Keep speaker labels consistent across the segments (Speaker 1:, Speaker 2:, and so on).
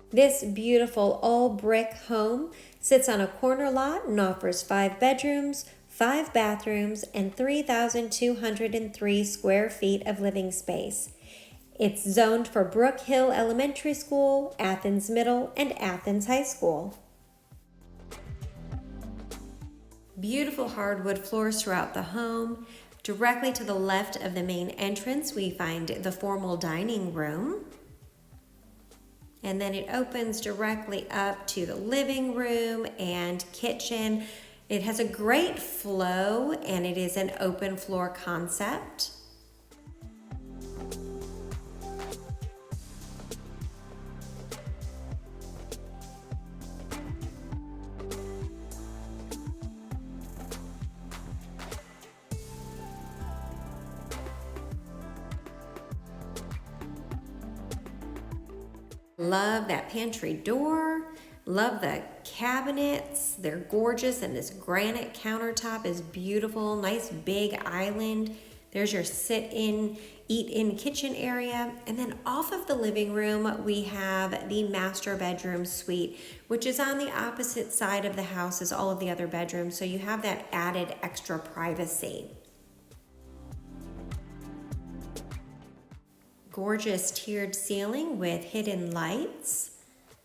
Speaker 1: This beautiful all-brick home sits on a corner lot and offers 5 bedrooms, 5 bathrooms, and 3,203 square feet of living space. It's zoned for Brook Hill Elementary School, Athens Middle, and Athens High School. Beautiful hardwood floors throughout the home. Directly to the left of the main entrance, we find the formal dining room. And then it opens directly up to the living room and kitchen. It has a great flow and it is an open floor concept. Love that pantry door. Love the cabinets. They're gorgeous, and this granite countertop is beautiful. Nice big island. There's your sit-in, eat-in kitchen area. And then off of the living room, we have the master bedroom suite, which is on the opposite side of the house as all of the other bedrooms. So you have that added extra privacy. Gorgeous tiered ceiling with hidden lights.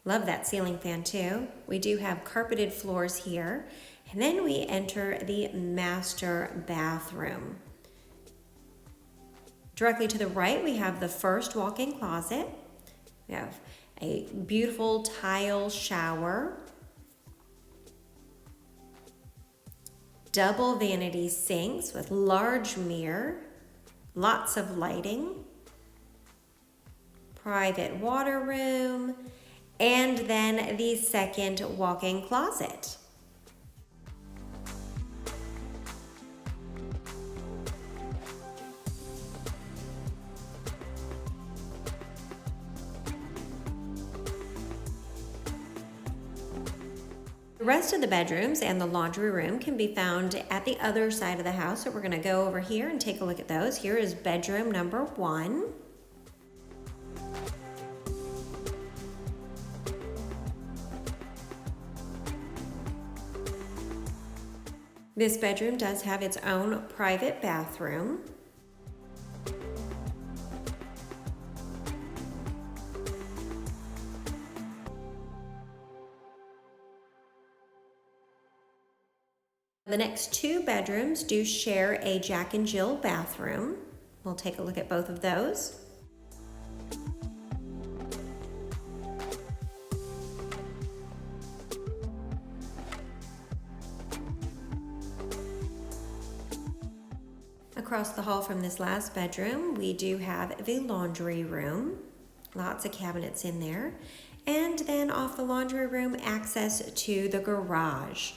Speaker 1: Love that ceiling fan too. We do have carpeted floors here. And then we enter the master bathroom. Directly to the right, we have the first walk-in closet. We have a beautiful tile shower. Double vanity sinks with large mirror. Lots of lighting. Private water room, and then the second walk-in closet. The rest of the bedrooms and the laundry room can be found at the other side of the house, so we're going to go over here and take a look at those. Here is bedroom number 1. This bedroom does have its own private bathroom. The next 2 bedrooms do share a Jack and Jill bathroom. We'll take a look at both of those. Across the hall from this last bedroom, we do have the laundry room. Lots of cabinets in there. And then off the laundry room, access to the garage.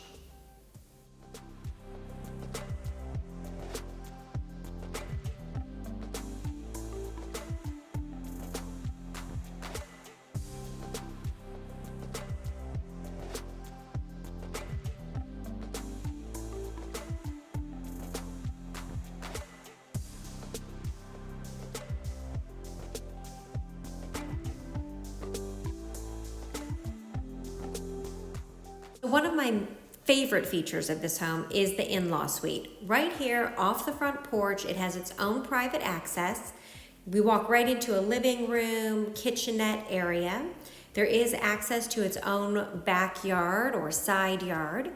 Speaker 1: One of my favorite features of this home is the in-law suite. Right here off the front porch, it has its own private access. We walk right into a living room, kitchenette area. There is access to its own backyard or side yard.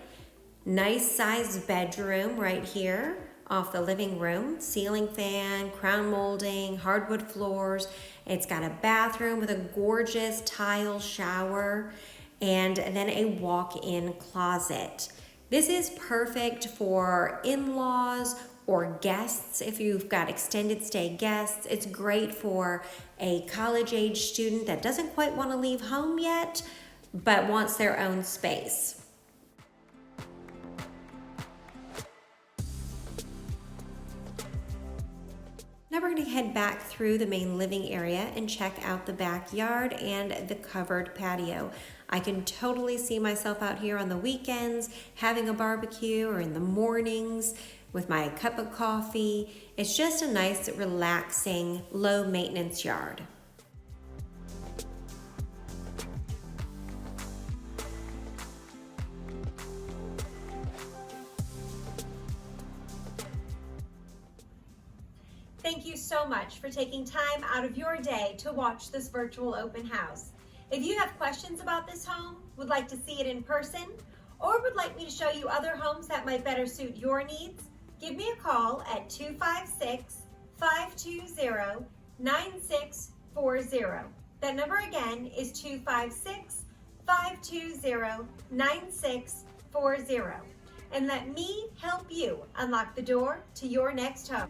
Speaker 1: Nice sized bedroom right here off the living room. Ceiling fan, crown molding, hardwood floors. It's got a bathroom with a gorgeous tile shower, and then a walk-in closet. This is perfect for in-laws or guests. If you've got extended stay guests, it's great for a college-age student that doesn't quite want to leave home yet, but wants their own space. Now we're going to head back through the main living area and check out the backyard and the covered patio. I can totally see myself out here on the weekends having a barbecue, or in the mornings with my cup of coffee. It's just a nice, relaxing, low maintenance yard. Thank you so much for taking time out of your day to watch this virtual open house. If you have questions about this home, would like to see it in person, or would like me to show you other homes that might better suit your needs, give me a call at 256-520-9640. That number again is 256-520-9640. And let me help you unlock the door to your next home.